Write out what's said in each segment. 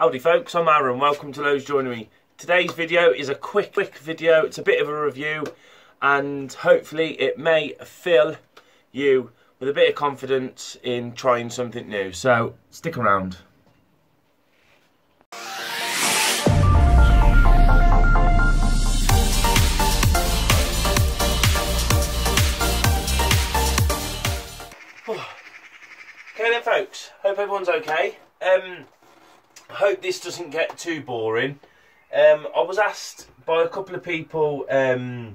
Howdy folks, I'm Aaron, welcome to Lowe's Joinery. Today's video is a quick video. It's a bit of a review and hopefully it may fill you with a bit of confidence in trying something new. So stick around. Okay then folks, hope everyone's okay. I hope this doesn't get too boring. I was asked by a couple of people to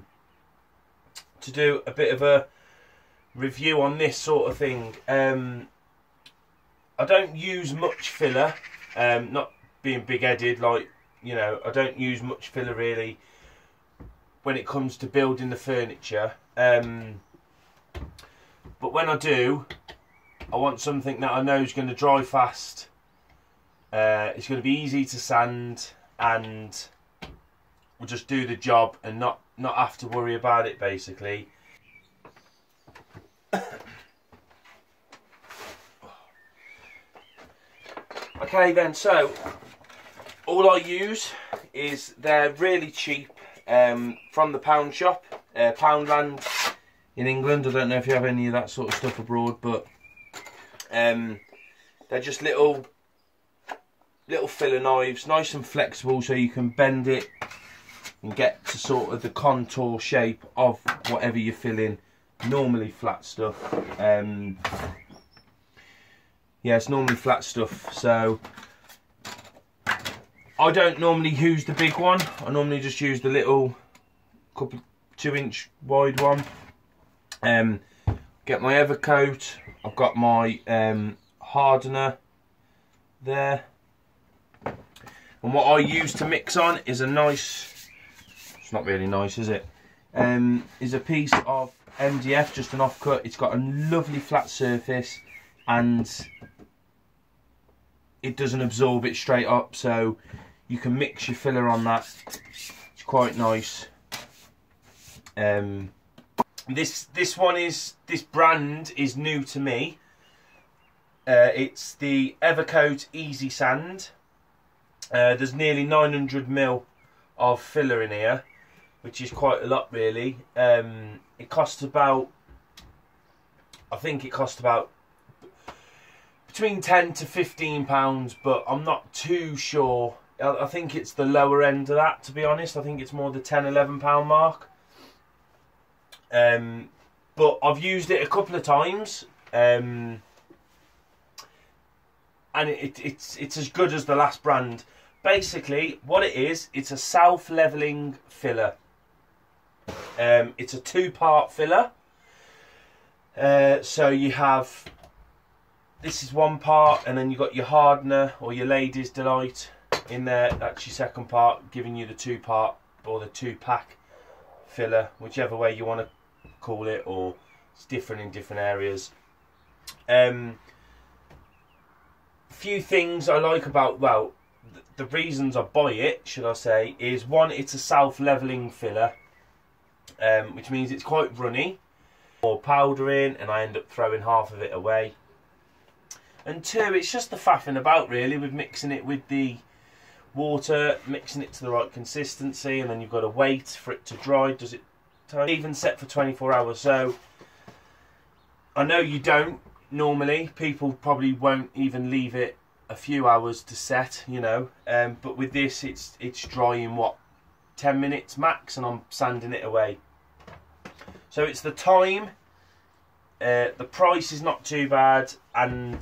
do a bit of a review on this sort of thing. I don't use much filler, not being big-headed, like, you know, I don't use much filler really when it comes to building the furniture. But when I do, I want something that I know is going to dry fast. It's going to be easy to sand and we'll just do the job and not have to worry about it basically. Okay then, so all I use is, they're really cheap, from the pound shop, Poundland in England. I don't know if you have any of that sort of stuff abroad, but they're just little filler knives, nice and flexible, so you can bend it and get to sort of the contour shape of whatever you're filling. Normally flat stuff. Yeah, it's normally flat stuff, so I don't normally use the big one. I normally just use the little 2-inch wide one. Get my Evercoat. I've got my hardener there. And what I use to mix on is a nice, it's not really nice, is it? Is a piece of MDF, just an offcut. It's got a lovely flat surface and it doesn't absorb it straight up, so you can mix your filler on that. It's quite nice. This brand is new to me. It's the Evercoat Easy Sand. There's nearly 900ml of filler in here, which is quite a lot really. It costs about, I think it costs about between £10 to £15, but I'm not too sure. I think it's the lower end of that, to be honest. I think it's more the £10–11 mark. But I've used it a couple of times, and it's as good as the last brand. Basically, what it is, it's a self-leveling filler. It's a 2-part filler. So you have, this is one part, and then you've got your hardener or your Lady's Delight in there. That's your second part, giving you the 2-part or the 2-pack filler, whichever way you want to call it, or it's different in different areas. Few things I like about, well, the reasons I buy it, should I say, is one, it's a self-leveling filler, which means it's quite runny, or powder in, and I end up throwing half of it away. And two, it's just the faffing about really with mixing it with the water, mixing it to the right consistency, and then you've got to wait for it to dry. Does it even set for 24 hours? So I know you don't normally, people probably won't even leave it a few hours to set, you know, but with this it's dry in what, 10 minutes max, and I'm sanding it away. So it's the time, the price is not too bad, and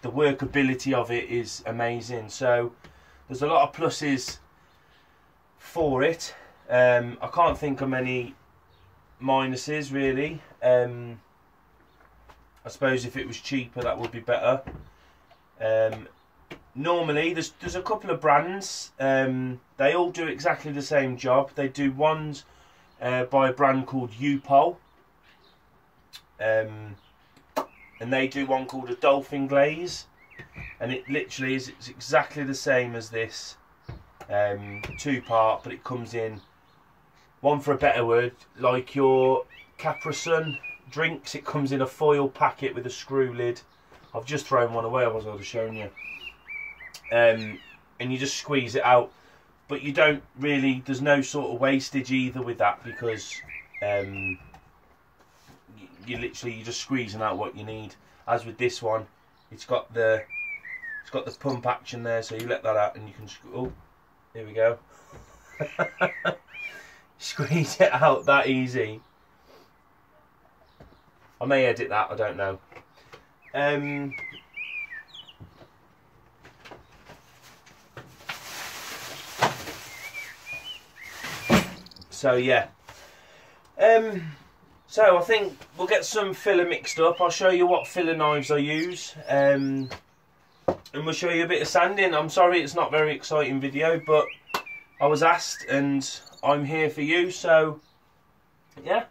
the workability of it is amazing. So there's a lot of pluses for it. I can't think of many minuses really. I suppose if it was cheaper that would be better. Normally there's a couple of brands, they all do exactly the same job. They do ones by a brand called U-Pol, and they do one called a dolphin glaze, and it literally is, it's exactly the same as this, 2-part, but it comes in, one for a better word, like your Capri Sun drinks, it comes in a foil packet with a screw lid. I've just thrown one away, otherwise I would have shown you. and you just squeeze it out. But you don't really, there's no sort of wastage either with that, because you're just squeezing out what you need. As with this one, it's got the pump action there, so you let that out and you can, oh, here we go. Squeeze it out that easy. I may edit that, I don't know. So yeah. So I think we'll get some filler mixed up. I'll show you what filler knives I use. And we'll show you a bit of sanding. I'm sorry it's not a very exciting video, but I was asked and I'm here for you, so yeah.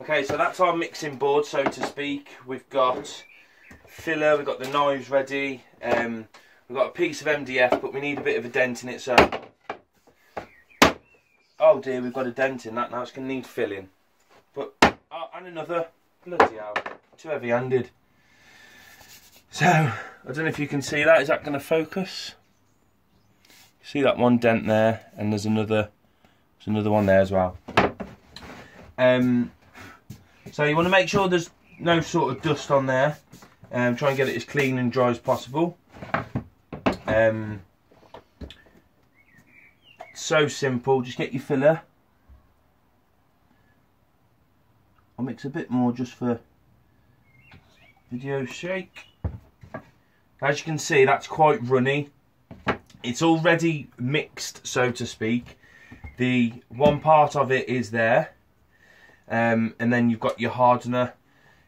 Okay, so that's our mixing board, so to speak. We've got filler, we've got the knives ready, we've got a piece of MDF, but we need a bit of a dent in it, so... Oh dear, we've got a dent in that now, it's going to need filling. But, and another, bloody hell, too heavy-handed. So, I don't know if you can see that, is that going to focus? See that one dent there, and there's another one there as well. So you want to make sure there's no sort of dust on there. Try and get it as clean and dry as possible. So simple, just get your filler. I'll mix a bit more just for video's sake. As you can see, that's quite runny. It's already mixed, so to speak. The one part of it is there, and then you've got your hardener.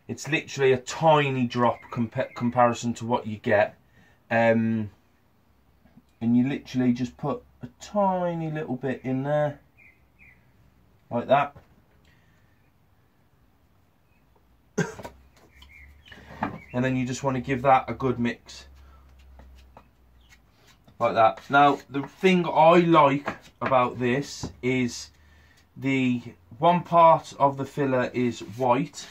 It's literally a tiny drop comparison to what you get, and you literally just put a tiny little bit in there, like that. And then you just want to give that a good mix. Like that. Now, the thing I like about this is the one part of the filler is white,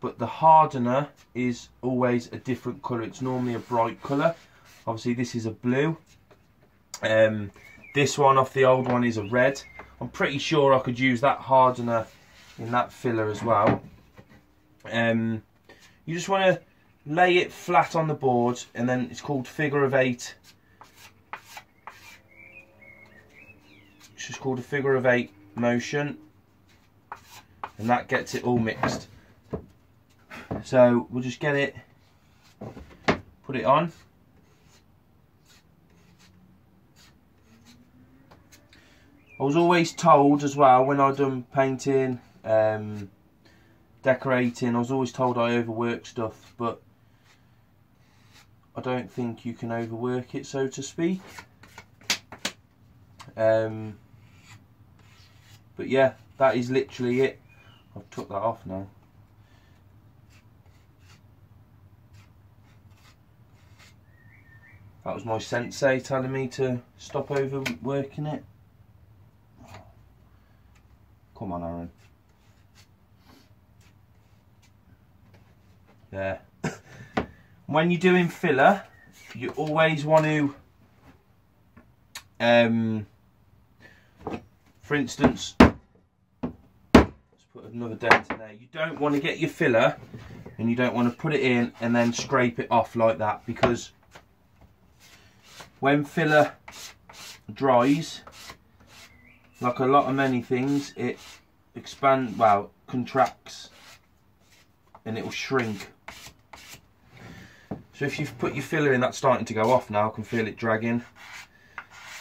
but the hardener is always a different colour. It's normally a bright colour. Obviously, this is a blue. This one off the old one is a red. I'm pretty sure I could use that hardener in that filler as well. You just want to lay it flat on the board, and then it's called figure of 8. It's just called a figure of 8 motion, and that gets it all mixed. So we'll just get it, put it on. I was always told as well, when I've done painting, decorating, I was always told I overwork stuff, but I don't think you can overwork it, so to speak. But yeah, that is literally it. I've took that off now. That was my sensei telling me to stop overworking it. Come on, Aaron. There. When you're doing filler, you always want to, for instance, let's put another dent in there. You don't want to get your filler and you don't want to put it in and then scrape it off like that, because when filler dries, like a lot of many things, it contracts and it will shrink. So if you've put your filler in, that's starting to go off now, I can feel it dragging.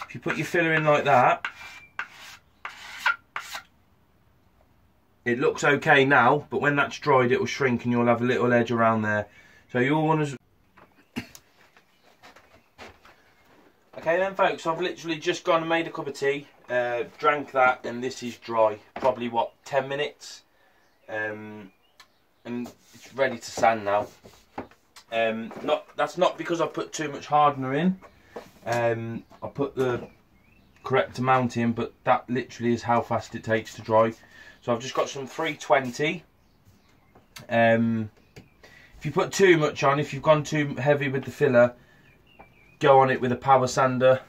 If you put your filler in like that, it looks okay now, but when that's dried it will shrink and you'll have a little edge around there. So you all want to... Okay then folks, I've literally just gone and made a cup of tea, drank that, and this is dry. Probably what, 10 minutes? And it's ready to sand now. That's not because I put too much hardener in. I put the correct amount in, but that literally is how fast it takes to dry. So I've just got some 320. If you put too much on, if you've gone too heavy with the filler, go on it with a power sander.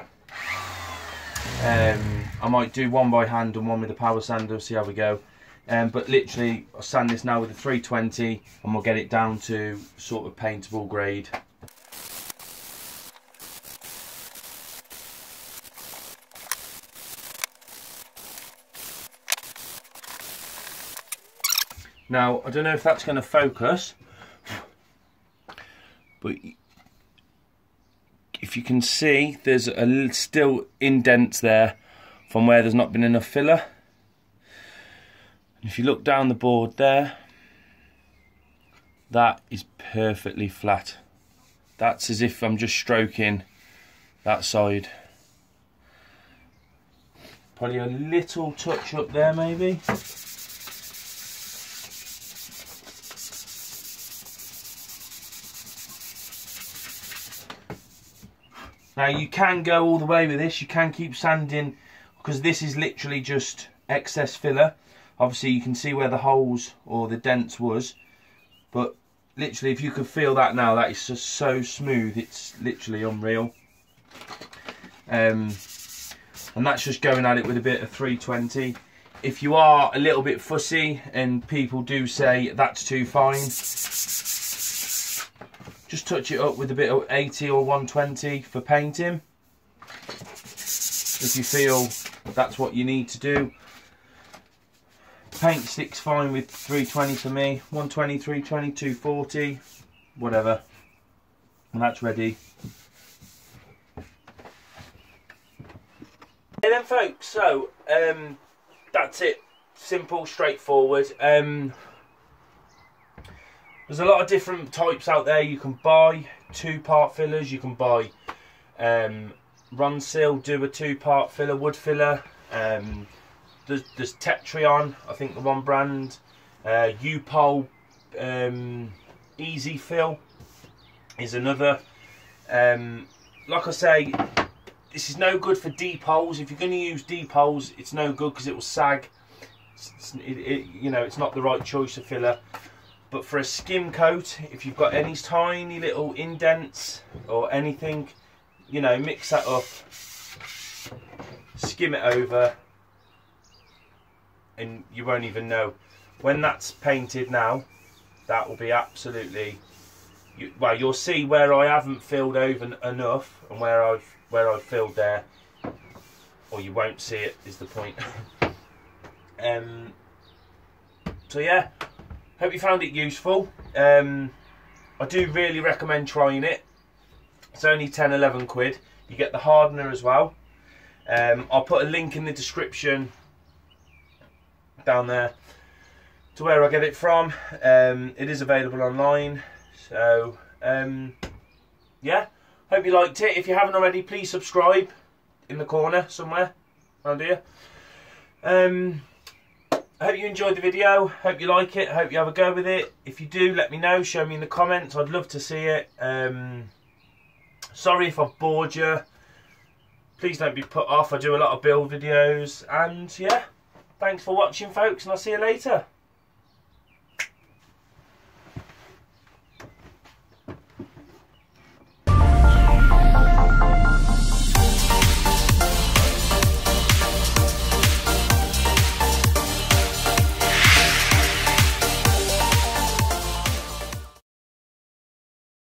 I might do one by hand and one with a power sander, see how we go. But literally, I'll sand this now with a 320 and we'll get it down to sort of paintable grade. Now, I don't know if that's going to focus, but if you can see, there's still indents there from where there's not been enough filler. If you look down the board there, that is perfectly flat. That's as if I'm just stroking that side. Probably a little touch up there maybe. Now you can go all the way with this, you can keep sanding, because this is literally just excess filler. Obviously you can see where the holes or the dents was, but literally if you could feel that now, that is just so smooth, it's literally unreal. And that's just going at it with a bit of 320. If you are a little bit fussy and people do say that's too fine, just touch it up with a bit of 80 or 120 for painting, if you feel that's what you need to do. Paint sticks fine with 320 for me, 120, 320, 240, whatever, and that's ready. Okay then folks, so that's it, simple, straightforward. There's a lot of different types out there. You can buy 2-part fillers, you can buy Ronsil, do a 2-part filler, wood filler. There's Tetrion, I think the one brand. U-Pole Easy Fill is another. Like I say, this is no good for deep holes. If you're going to use deep holes, it's no good because it will sag. You know, it's not the right choice of filler. But for a skim coat, if you've got any tiny little indents or anything, you know, mix that up, skim it over, and you won't even know. When that's painted now, that will be absolutely, well, you'll see where I haven't filled over enough and where I've filled there, or you won't see it, is the point. So yeah, hope you found it useful. I do really recommend trying it. It's only 10-11 quid. You get the hardener as well. I'll put a link in the description down there to where I get it from. It is available online. So yeah, hope you liked it. If you haven't already, please subscribe in the corner somewhere around here. I hope you enjoyed the video, hope you like it, hope you have a go with it. If you do, let me know, show me in the comments, I'd love to see it. Sorry if I've bored you, please don't be put off, I do a lot of build videos, and yeah, thanks for watching folks, and I'll see you later.